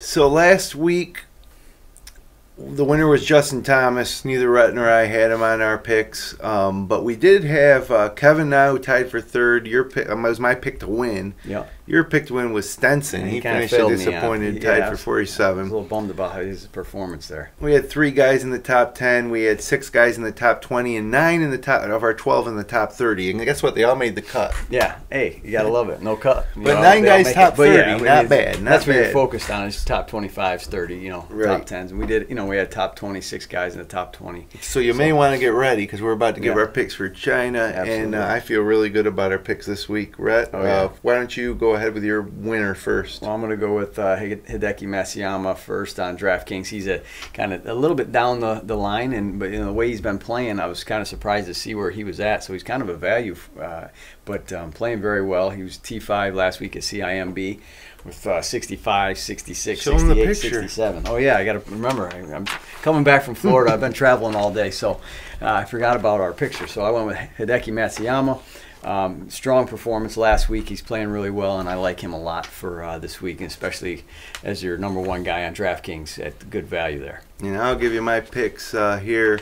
So last week, the winner was Justin Thomas. Neither Rhett nor I had him on our picks, but we did have Kevin now tied for third. Your pick was my pick to win. Yeah. Your pick to win was Stenson. And he kinda finished failed me, disappointed, tied for I 47. was a little bummed about his performance there. We had 3 guys in the top 10. We had 6 guys in the top 20 and 9 in the top of our 12 in the top 30. And guess what? They all made the cut. Yeah. Hey, you gotta love it. No cut. But 9 guys top 30, not bad. That's what you're focused on. Is top 25s, 30. Right. Top 10s. And we did. We had top 26 guys in the top 20. So you may want to get ready because we're about to give Yeah. our picks for China, Absolutely. and I feel really good about our picks this week. Rhett, why don't you go ahead with your winner first? Well, I'm going to go with Hideki Matsuyama first on DraftKings. He's a little bit down the line, but the way he's been playing, I was kind of surprised to see where he was at. So he's kind of a value, but playing very well. He was T5 last week at CIMB with 65, 66, Show him the 68, picture. 67. Oh, yeah, I got to remember. I'm coming back from Florida. I've been traveling all day, so I forgot about our picture. So I went with Hideki Matsuyama. Strong performance last week. He's playing really well, and I like him a lot for this week, and especially as your #1 guy on DraftKings at good value there. I'll give you my picks here.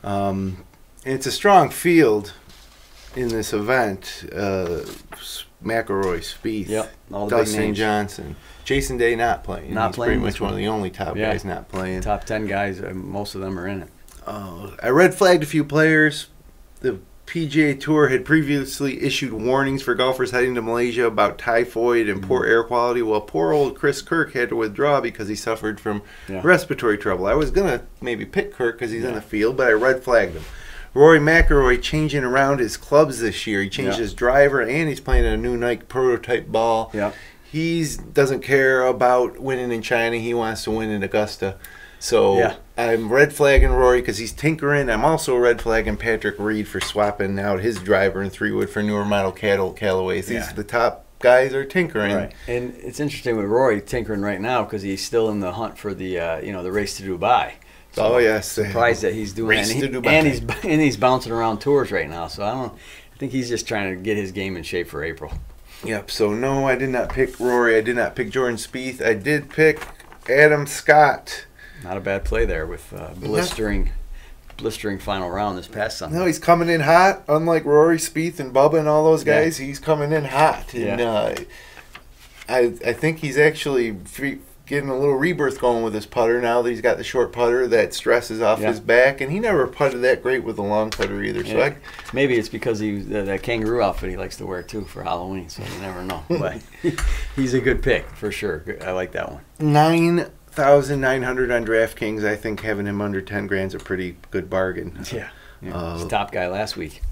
It's a strong field in this event. McElroy, Spieth, Yep, all the big Dustin names. Johnson. Jason Day not playing. He's pretty much one of the only top guys not playing. Top 10 guys, most of them are in it. I red flagged a few players. The PGA Tour had previously issued warnings for golfers heading to Malaysia about typhoid and poor air quality. Well, poor old Chris Kirk had to withdraw because he suffered from respiratory trouble. I was going to maybe pick Kirk because he's in the field, but I red flagged him. Rory McIlroy changing around his clubs this year. He changed his driver, and he's playing a new Nike prototype ball. Yeah. He doesn't care about winning in China. He wants to win in Augusta. So I'm red flagging Rory because he's tinkering. I'm also red flagging Patrick Reed for swapping out his driver in 3-wood for newer model Callaways. The top guys are tinkering. Right. And it's interesting with Rory tinkering right now because he's still in the hunt for the the race to Dubai. So yes, surprised that he's doing race that. to Dubai. And he's bouncing around tours right now. So I think he's just trying to get his game in shape for April. Yep. So no, I did not pick Rory. I did not pick Jordan Spieth. I did pick Adam Scott. Not a bad play there with blistering final round this past Sunday. No, he's coming in hot. Unlike Rory, Spieth, and Bubba and all those guys, he's coming in hot. And I think he's actually getting a little rebirth going with his putter now that he's got the short putter that stresses off his back. And he never putted that great with the long putter either. So maybe it's because that kangaroo outfit he likes to wear too for Halloween. So you never know. But he's a good pick for sure. I like that one. 9,900 on DraftKings. I think having him under 10 grand is a pretty good bargain. Yeah. He's top guy last week.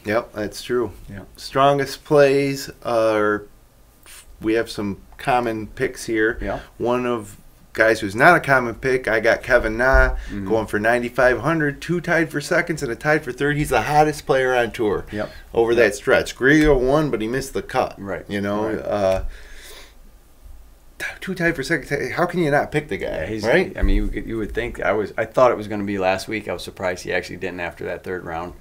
Yep, that's true. Yeah. Strongest plays are, we have some common picks here. Yeah. One of guys who's not a common pick, I got Kevin Na going for 9,500, 2 tied for seconds and a tied for third. He's the hottest player on tour over that stretch. Grillo won, but he missed the cut. Right. 2 tied for seconds. How can you not pick the guy? Yeah, right? I mean, you would think. I thought it was going to be last week. I was surprised he actually didn't after that third round.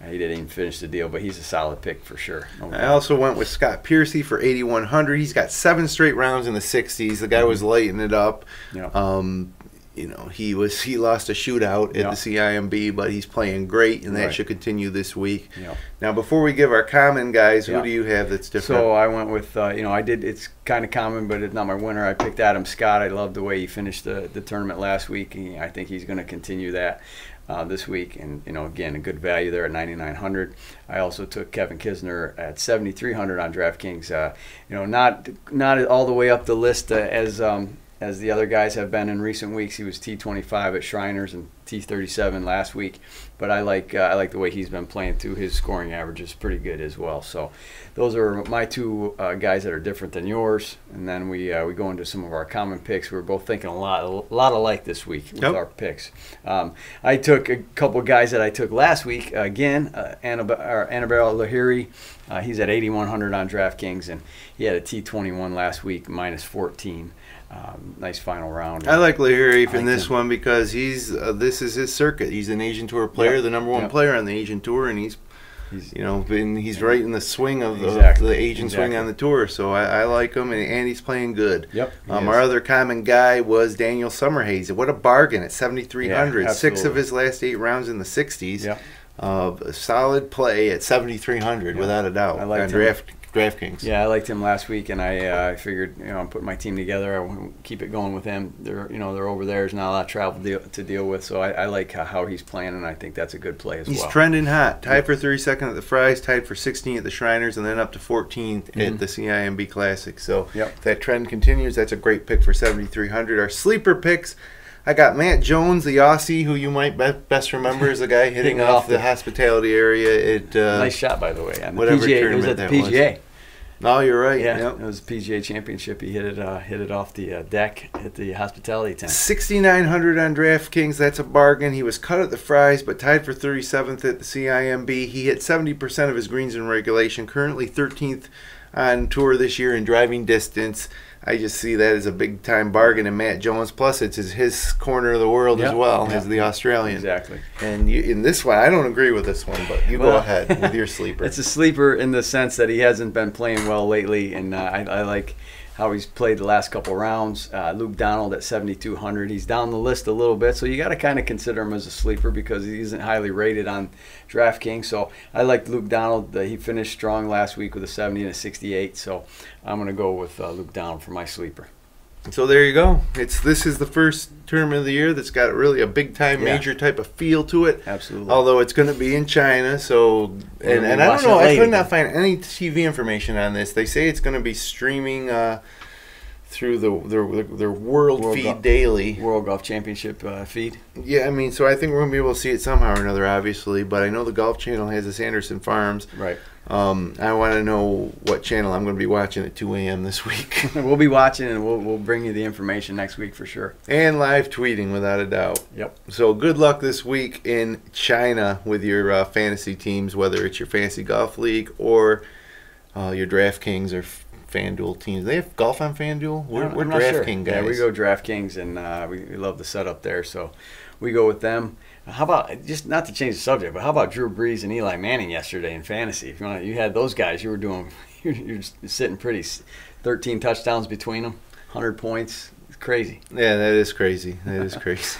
He didn't even finish the deal, but he's a solid pick for sure. I also went with Scott Piercy for 8,100. He's got 7 straight rounds in the 60s. The guy was lighting it up. He lost a shootout at the CIMB, but he's playing great, and that should continue this week. Now, before we give our common guys, who do you have that's different? So I went with I did. It's kind of common, but it's not my winner. I picked Adam Scott. I love the way he finished the tournament last week. I think he's going to continue that this week, and again, a good value there at 9,900. I also took Kevin Kisner at 7,300 on DraftKings. Not all the way up the list as the other guys have been in recent weeks. He was T25 at Shriners and T37 last week, but I like the way he's been playing too. His scoring average is pretty good as well. So those are my 2 guys that are different than yours, and then we go into some of our common picks. We're both thinking a lot alike this week with our picks. I took a couple guys that I took last week. Again, Annabelle Lahiri. He's at 8,100 on DraftKings, and he had a T21 last week, minus 14. Nice final round. I like Lahiri in this one because this is his circuit. He's an Asian Tour player, the #1 player on the Asian Tour, and he's And he's right in the swing of Exactly. the Asian swing on the tour. So I like him, and he's playing good. Yep. Our other common guy was Daniel Summerhays. What a bargain at 7,300. Yeah, 6 of his last 8 rounds in the 60s. Yep. Solid play at 7,300 without a doubt. I liked DraftKings. Yeah, I liked him last week, and I figured, I'm putting my team together. I want to keep it going with him. They're over there. There's not a lot of travel to deal with, so I like how he's playing, and I think that's a good play as well. He's trending hot. Tied for 32nd at the Fry's, tied for 16th at the Shriners, and then up to 14th at the CIMB Classic. So if that trend continues, that's a great pick for 7,300. Our sleeper picks, I got Matt Jones, the Aussie, who you might best remember as the guy hitting off the hospitality area at nice shot, by the way, on the whatever PGA. tournament It was at the that PGA. was. No, you're right. Yeah, Yep. it was the PGA Championship. He hit it off the deck at the hospitality tent. 6,900 on DraftKings. That's a bargain. He was cut at the Fry's, but tied for 37th at the CIMB. He hit 70% of his greens in regulation. Currently 13th on tour this year in driving distance. I just see that as a big-time bargain in Matt Jones. Plus, it's his corner of the world as well as the Australian. Exactly. And in this one, I don't agree with this one, but you go ahead with your sleeper. It's a sleeper in the sense that he hasn't been playing well lately, and I like how he's played the last couple rounds. Luke Donald at 7,200. He's down the list a little bit, so you got to kind of consider him as a sleeper because he isn't highly rated on DraftKings. So I like Luke Donald. He finished strong last week with a 70 and a 68, so I'm going to go with Luke Donald for my sleeper. So there you go. This is the first tournament of the year that's got really a big-time major type of feel to it. Absolutely. Although it's going to be in China, so and I don't know. I could not find any TV information on this. They say it's going to be streaming through their World Feed Daily. World Golf Championship feed. Yeah, I mean, so I think we're going to be able to see it somehow or another, obviously. But I know the Golf Channel has this Anderson Farms. Right. I want to know what channel I'm going to be watching at 2 a.m. this week. We'll be watching, and we'll bring you the information next week for sure. And live tweeting, without a doubt. Yep. So good luck this week in China with your fantasy teams, whether it's your Fantasy Golf League or your DraftKings or FanDuel teams. They have golf on FanDuel? We're DraftKings guys. Yeah, we go DraftKings, and we love the setup there, so we go with them. How about, just not to change the subject, but how about Drew Brees and Eli Manning yesterday in fantasy? If you had those guys, you're sitting pretty. 13 touchdowns between them, 100 points. It's crazy. Yeah, that is crazy. That is crazy.